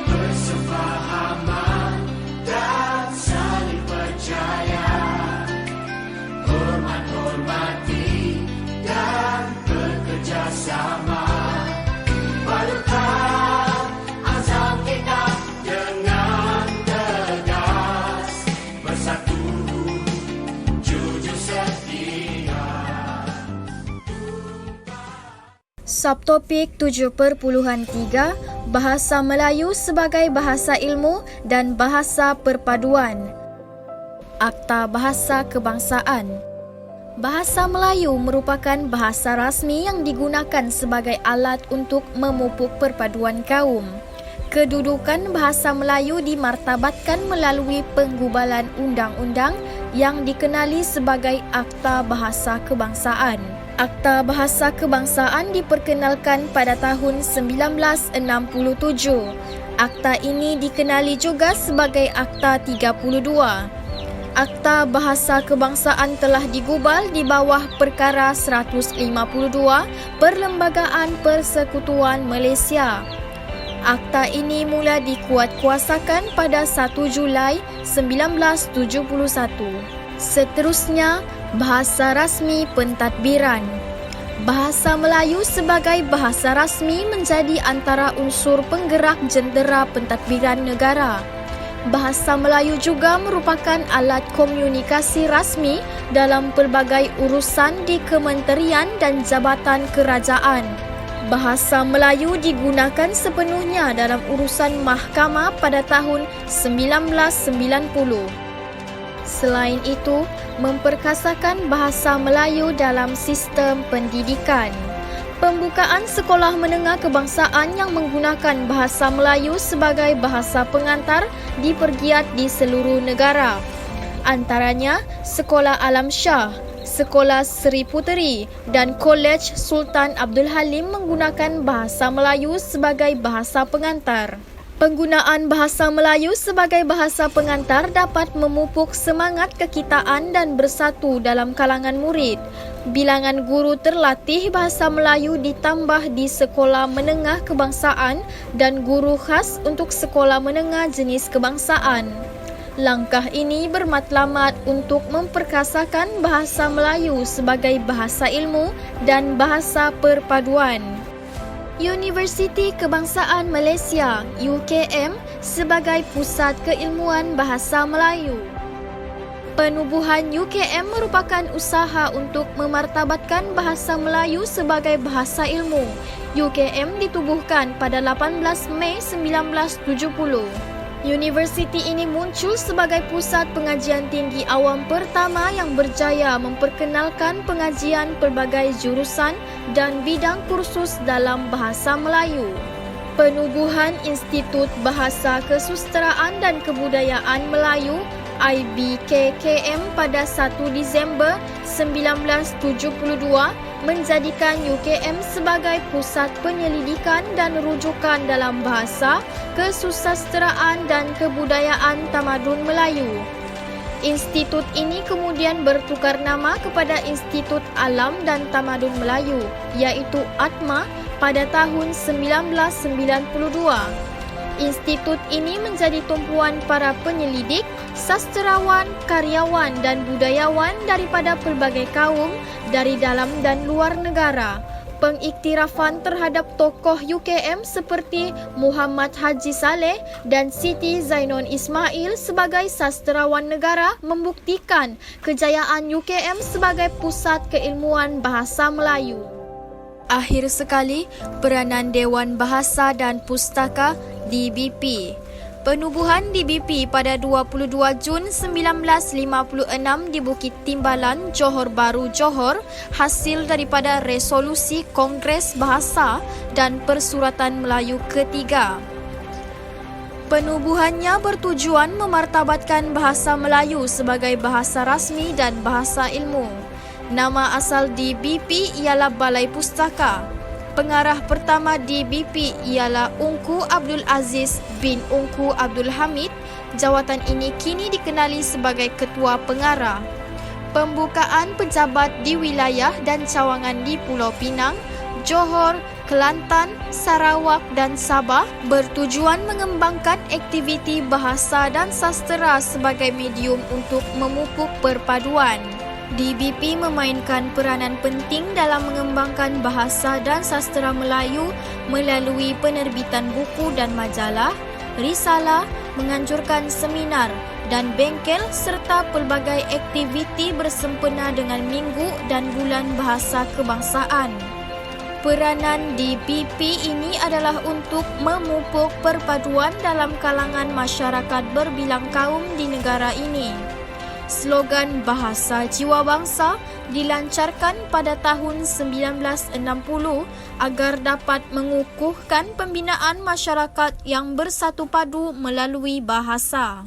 Bersefahaman dan saling percaya, hormat-hormati dan bekerjasama. Balurkan azam kita dengan tegas, bersatu, jujur setia. Subtopik 7.3 Bahasa Melayu sebagai bahasa ilmu dan bahasa perpaduan. Akta Bahasa Kebangsaan. Bahasa Melayu merupakan bahasa rasmi yang digunakan sebagai alat untuk memupuk perpaduan kaum. Kedudukan bahasa Melayu dimartabatkan melalui penggubalan undang-undang yang dikenali sebagai Akta Bahasa Kebangsaan. Akta Bahasa Kebangsaan diperkenalkan pada tahun 1967. Akta ini dikenali juga sebagai Akta 32. Akta Bahasa Kebangsaan telah digubal di bawah Perkara 152 Perlembagaan Persekutuan Malaysia. Akta ini mula dikuatkuasakan pada 1 Julai 1971. Seterusnya, bahasa rasmi pentadbiran. Bahasa Melayu sebagai bahasa rasmi menjadi antara unsur penggerak jentera pentadbiran negara. Bahasa Melayu juga merupakan alat komunikasi rasmi dalam pelbagai urusan di kementerian dan jabatan kerajaan. Bahasa Melayu digunakan sepenuhnya dalam urusan mahkamah pada tahun 1990. Selain itu, memperkasakan bahasa Melayu dalam sistem pendidikan. Pembukaan sekolah menengah kebangsaan yang menggunakan bahasa Melayu sebagai bahasa pengantar dipergiat di seluruh negara. Antaranya, Sekolah Alam Shah, Sekolah Seri Puteri dan Kolej Sultan Abdul Halim menggunakan bahasa Melayu sebagai bahasa pengantar. Penggunaan bahasa Melayu sebagai bahasa pengantar dapat memupuk semangat kekitaan dan bersatu dalam kalangan murid. Bilangan guru terlatih bahasa Melayu ditambah di sekolah menengah kebangsaan dan guru khas untuk sekolah menengah jenis kebangsaan. Langkah ini bermatlamat untuk memperkasakan bahasa Melayu sebagai bahasa ilmu dan bahasa perpaduan. Universiti Kebangsaan Malaysia (UKM) sebagai pusat keilmuan bahasa Melayu. Penubuhan UKM merupakan usaha untuk memartabatkan bahasa Melayu sebagai bahasa ilmu. UKM ditubuhkan pada 18 Mei 1970. Universiti ini muncul sebagai pusat pengajian tinggi awam pertama yang berjaya memperkenalkan pengajian pelbagai jurusan dan bidang kursus dalam bahasa Melayu. Penubuhan Institut Bahasa Kesusteraan dan Kebudayaan Melayu IBKKM pada 1 Disember 1972 menjadikan UKM sebagai pusat penyelidikan dan rujukan dalam bahasa, kesusasteraan dan kebudayaan tamadun Melayu. Institut ini kemudian bertukar nama kepada Institut Alam dan Tamadun Melayu, iaitu ATMA pada tahun 1992. Institut ini menjadi tumpuan para penyelidik, sastrawan, karyawan dan budayawan daripada pelbagai kaum dari dalam dan luar negara. Pengiktirafan terhadap tokoh UKM seperti Muhammad Haji Saleh dan Siti Zainon Ismail sebagai sastrawan negara membuktikan kejayaan UKM sebagai pusat keilmuan bahasa Melayu. Akhir sekali, peranan Dewan Bahasa dan Pustaka DBP. Penubuhan DBP pada 22 Jun 1956 di Bukit Timbalan, Johor Bahru, Johor, hasil daripada resolusi Kongres Bahasa dan Persuratan Melayu ketiga. Penubuhannya bertujuan memartabatkan bahasa Melayu sebagai bahasa rasmi dan bahasa ilmu. Nama asal DBP ialah Balai Pustaka. Pengarah pertama DBP ialah Ungku Abdul Aziz bin Ungku Abdul Hamid. Jawatan ini kini dikenali sebagai Ketua Pengarah. Pembukaan pejabat di wilayah dan cawangan di Pulau Pinang, Johor, Kelantan, Sarawak dan Sabah bertujuan mengembangkan aktiviti bahasa dan sastera sebagai medium untuk memupuk perpaduan. DBP memainkan peranan penting dalam mengembangkan bahasa dan sastera Melayu melalui penerbitan buku dan majalah, risalah, menganjurkan seminar dan bengkel serta pelbagai aktiviti bersempena dengan Minggu dan Bulan Bahasa Kebangsaan. Peranan DBP ini adalah untuk memupuk perpaduan dalam kalangan masyarakat berbilang kaum di negara ini. Slogan Bahasa Jiwa Bangsa dilancarkan pada tahun 1960 agar dapat mengukuhkan pembinaan masyarakat yang bersatu padu melalui bahasa.